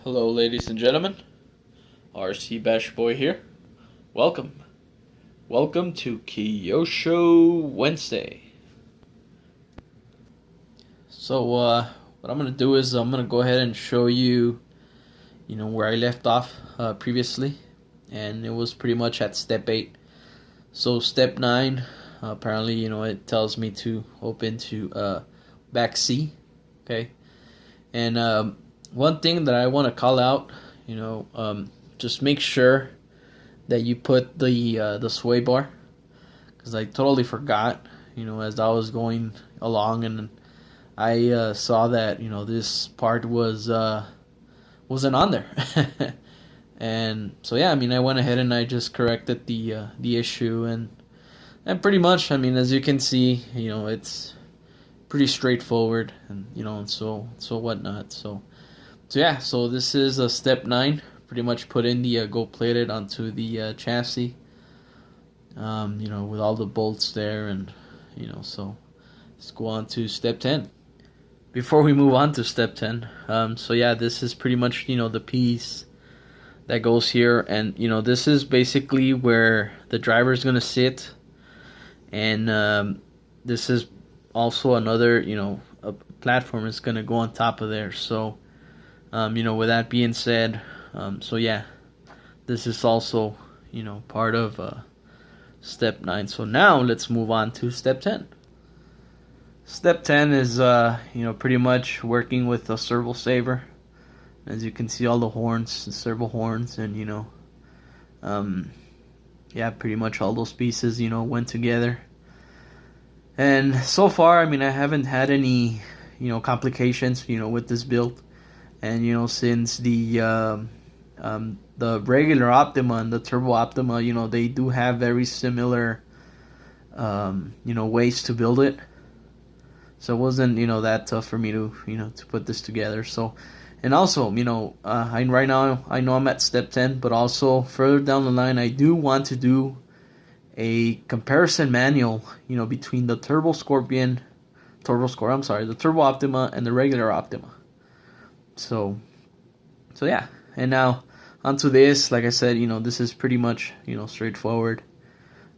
Hello, ladies and gentlemen. RC Bash Boy here. Welcome. Welcome to Kyosho Wednesday. So, what I'm gonna do is I'm gonna go ahead and show you, where I left off previously, and it was pretty much at step 8. So, step 9, apparently, it tells me to open to back C. Okay, and one thing that I want to call out, just make sure that you put the sway bar, because I totally forgot, as I was going along, and I saw that this part wasn't on there, and so yeah, I went ahead and I just corrected the issue, and pretty much, as you can see, it's pretty straightforward, and so whatnot. So yeah, so this is step 9. Pretty much put in the gold plated onto the chassis, with all the bolts there, and so let's go on to step 10. Before we move on to step 10, so yeah, this is pretty much the piece that goes here, and this is basically where the driver is gonna sit, and this is also another a platform is gonna go on top of there. So with that being said, so yeah, this is also, part of step 9. So now let's move on to step 10. Step 10 is, pretty much working with a servo saver. As you can see, all the horns, the servo horns, and, yeah, pretty much all those pieces, went together. And so far, I haven't had any, complications, with this build. And since the regular Optima and the Turbo Optima, they do have very similar ways to build it. So it wasn't that tough for me to to put this together. So, and also right now I know I'm at step 10, but also further down the line I do want to do a comparison manual between the the Turbo Optima and the regular Optima. So yeah, and now onto this. Like I said, this is pretty much straightforward.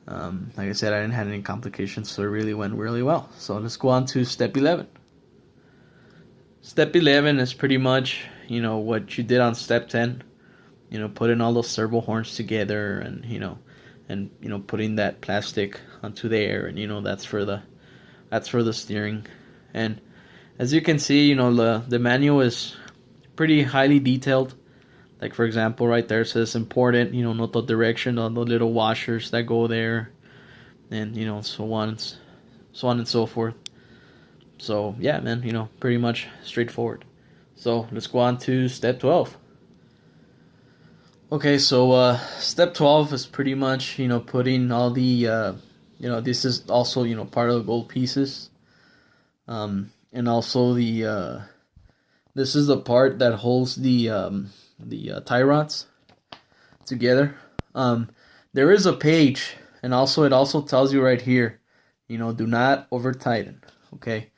Like I said, I didn't have any complications, so it really went really well. So let's go on to step 11. Step 11 is pretty much what you did on step 10. Putting all those servo horns together, and putting that plastic onto there, and that's for the steering. And as you can see, the manual is pretty highly detailed. Like, for example, right there it says important, note the direction on the little washers that go there, and so on and so forth. So yeah, man, pretty much straightforward. So let's go on to step 12. Okay, so step 12 is pretty much putting all the this is also part of the gold pieces, and also the this is the part that holds the tie rods together. There is a page, and also it also tells you right here, do not over tighten. Okay,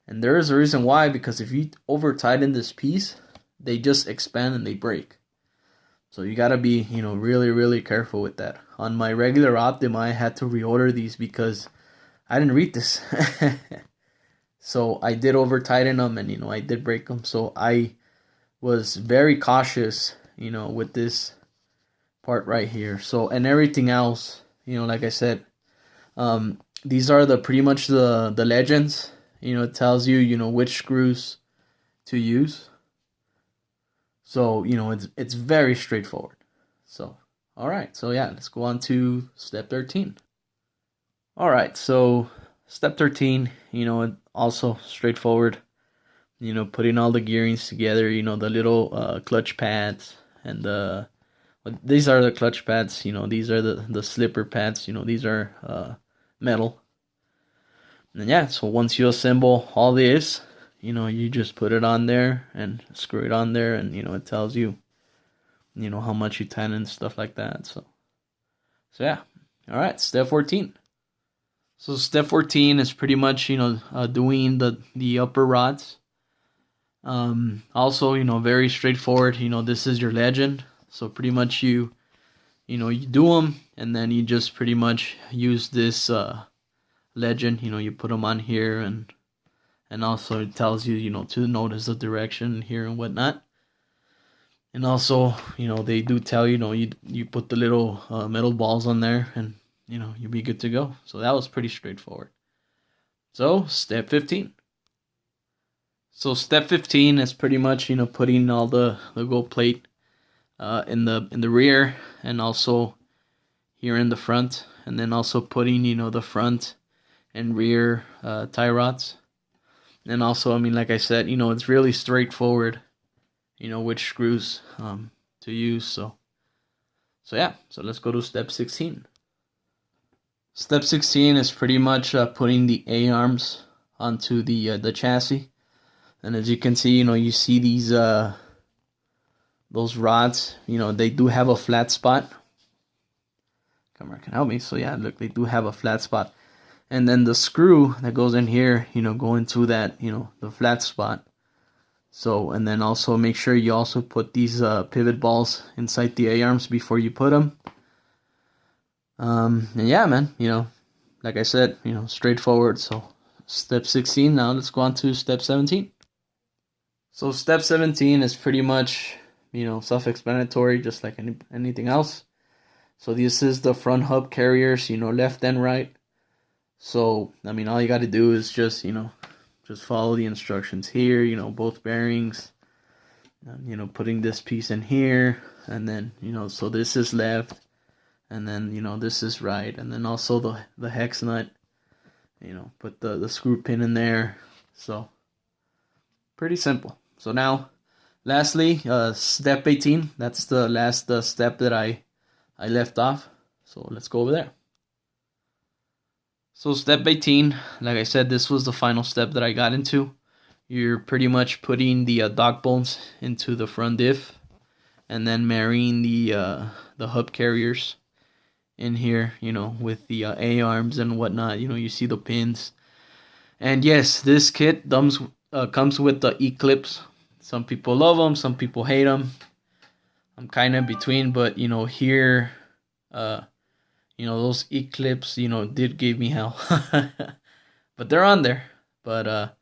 and there is a reason why, because if you over tighten this piece, they just expand and they break. So you gotta be really, really careful with that. On my regular Optima, I had to reorder these because I didn't read this. So I did over tighten them, and I did break them. So I was very cautious, with this part right here. So, and everything else, like I said, these are pretty much the legends. It tells you which screws to use. So it's very straightforward. So all right, so yeah, let's go on to step 13. All right, so step 13, also straightforward. Putting all the gearings together. The little clutch pads, and these are the clutch pads. These are the slipper pads. These are metal. And yeah, so once you assemble all this, you just put it on there and screw it on there, and it tells you, how much you tighten and stuff like that. So yeah. All right, step 14. So step 14 is pretty much doing the upper rods. Also, very straightforward. This is your legend. So pretty much you do them, and then you just pretty much use this legend. You put them on here, and also it tells you, to notice the direction here and whatnot. And also, they do tell you put the little metal balls on there, and you'll be good to go. So that was pretty straightforward. So step 15. So step 15 is pretty much putting all the gold plate in the rear, and also here in the front, and then also putting the front and rear tie rods. And also, I mean, like I said, it's really straightforward, which screws to use. So yeah, so let's go to step 16. Step 16 is pretty much putting the A-arms onto the chassis. And as you can see, you see these those rods, they do have a flat spot. Camera can help me. So yeah, look, they do have a flat spot. And then the screw that goes in here, go into that, the flat spot. So, and then also make sure you also put these pivot balls inside the A-arms before you put them. And yeah, man, like I said, straightforward. So step 16, now let's go on to step 17. So step 17 is pretty much, self-explanatory, just like anything else. So this is the front hub carriers, left and right. So, I mean, all you got to do is just, just follow the instructions here, both bearings, putting this piece in here, and then, so this is left, and then, this is right, and then also the hex nut, put the screw pin in there. So, pretty simple. So now, lastly, step 18, that's the last step that I left off. So let's go over there. So step 18, like I said, this was the final step that I got into. You're pretty much putting the dog bones into the front diff, and then marrying the hub carriers in here, with the A-arms and whatnot. You see the pins. And yes, this kit comes with the E-clips. Some people love them, some people hate them. I'm kind of in between, but here, those E-clips, did give me hell. But they're on there. But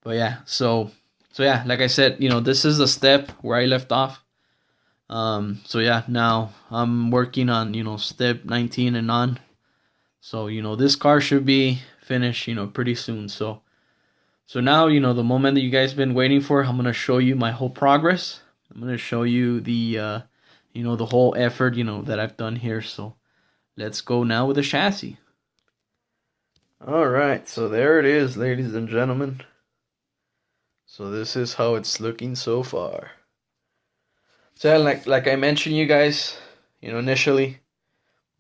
yeah, so yeah, like I said, this is the step where I left off. So yeah, now I'm working on, step 19 and on. So, this car should be finished, pretty soon. So now, the moment that you guys been waiting for, I'm going to show you my whole progress. I'm going to show you the, the whole effort, that I've done here. So let's go now with the chassis. All right, so there it is, ladies and gentlemen. So this is how it's looking so far. So like I mentioned, you guys, initially,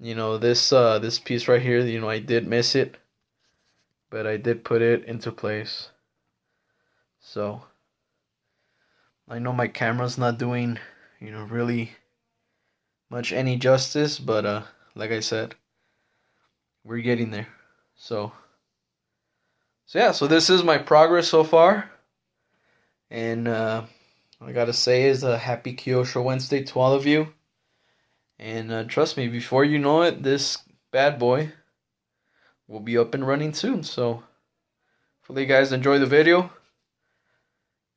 this piece right here, I did miss it, but I did put it into place. So I know my camera's not doing, really much any justice, but like I said, we're getting there. So yeah, so this is my progress so far. And all I gotta say is a happy Kyosho Wednesday to all of you. And trust me, before you know it, this bad boy will be up and running soon. So hopefully you guys enjoy the video.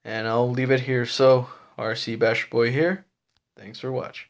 And I'll leave it here. So RC Bash Boy here. Thanks for watching.